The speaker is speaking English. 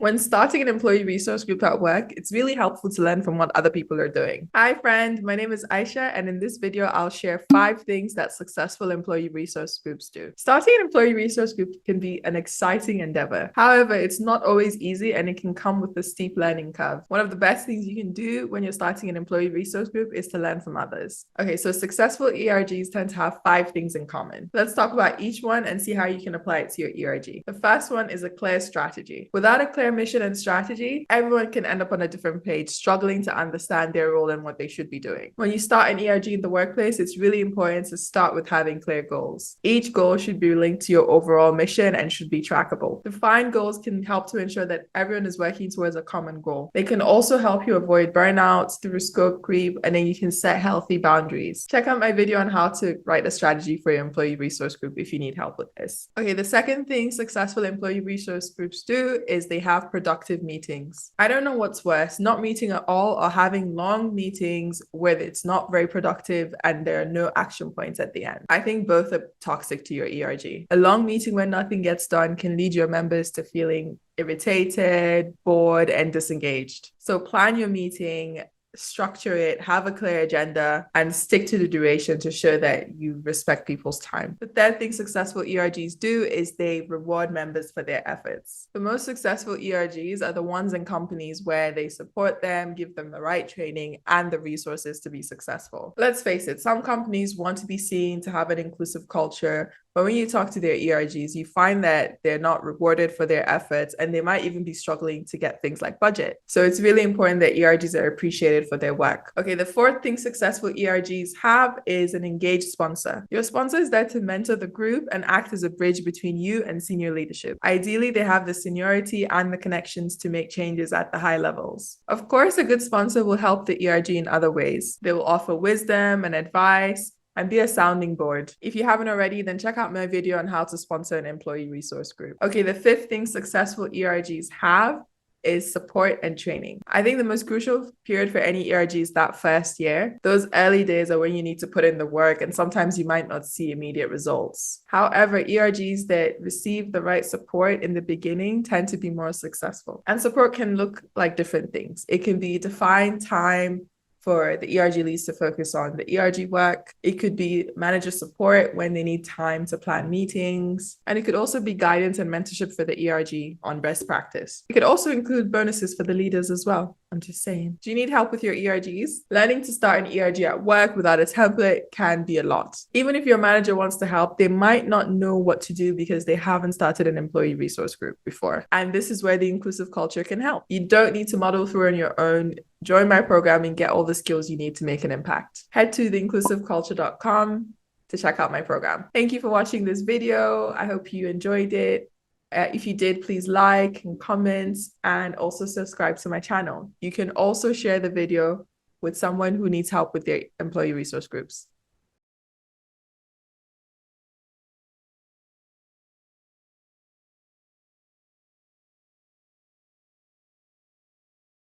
When starting an employee resource group at work, it's really helpful to learn from what other people are doing. Hi, friend. My name is Aisha, and in this video, I'll share 5 things that successful employee resource groups do. Starting an employee resource group can be an exciting endeavor. However, it's not always easy and it can come with a steep learning curve. One of the best things you can do when you're starting an employee resource group is to learn from others. Okay, so successful ERGs tend to have 5 things in common. Let's talk about each one and see how you can apply it to your ERG. The first one is a clear strategy. Without a clear mission and strategy, everyone can end up on a different page, struggling to understand their role and what they should be doing. When you start an ERG in the workplace, it's really important to start with having clear goals. Each goal should be linked to your overall mission and should be trackable. Defined goals can help to ensure that everyone is working towards a common goal. They can also help you avoid burnouts through scope creep, and then you can set healthy boundaries. Check out my video on how to write a strategy for your employee resource group if you need help with this. Okay, the second thing successful employee resource groups do is they have productive meetings. I don't know what's worse, not meeting at all or having long meetings where it's not very productive and there are no action points at the end. I think both are toxic to your ERG. A long meeting where nothing gets done can lead your members to feeling irritated, bored, and disengaged. So plan your meeting, structure it, have a clear agenda, and stick to the duration to show that you respect people's time. The third thing successful ERGs do is they reward members for their efforts. The most successful ERGs are the ones in companies where they support them, give them the right training and the resources to be successful. Let's face it, some companies want to be seen to have an inclusive culture, but when you talk to their ERGs, you find that they're not rewarded for their efforts and they might even be struggling to get things like budget. So it's really important that ERGs are appreciated for their work. Okay, the fourth thing successful ERGs have is an engaged sponsor. Your sponsor is there to mentor the group and act as a bridge between you and senior leadership. Ideally, they have the seniority and the connections to make changes at the high levels. Of course, a good sponsor will help the ERG in other ways. They will offer wisdom and advice and be a sounding board. If you haven't already, then check out my video on how to sponsor an employee resource group. Okay, the fifth thing successful ERGs have is support and training. I think the most crucial period for any ERG is that first year. Those early days are when you need to put in the work and sometimes you might not see immediate results. However, ERGs that receive the right support in the beginning tend to be more successful. And support can look like different things. It can be defined time for the ERG leads to focus on the ERG work. It could be manager support when they need time to plan meetings. And it could also be guidance and mentorship for the ERG on best practice. It could also include bonuses for the leaders as well. I'm just saying. Do you need help with your ERGs? Learning to start an ERG at work without a template can be a lot. Even if your manager wants to help, they might not know what to do because they haven't started an employee resource group before. And this is where the inclusive culture can help. You don't need to muddle through on your own. Join my program and get all the skills you need to make an impact. Head to theinclusiveculture.com to check out my program. Thank you for watching this video. I hope you enjoyed it. If you did, please like and comment and also subscribe to my channel. You can also share the video with someone who needs help with their employee resource groups.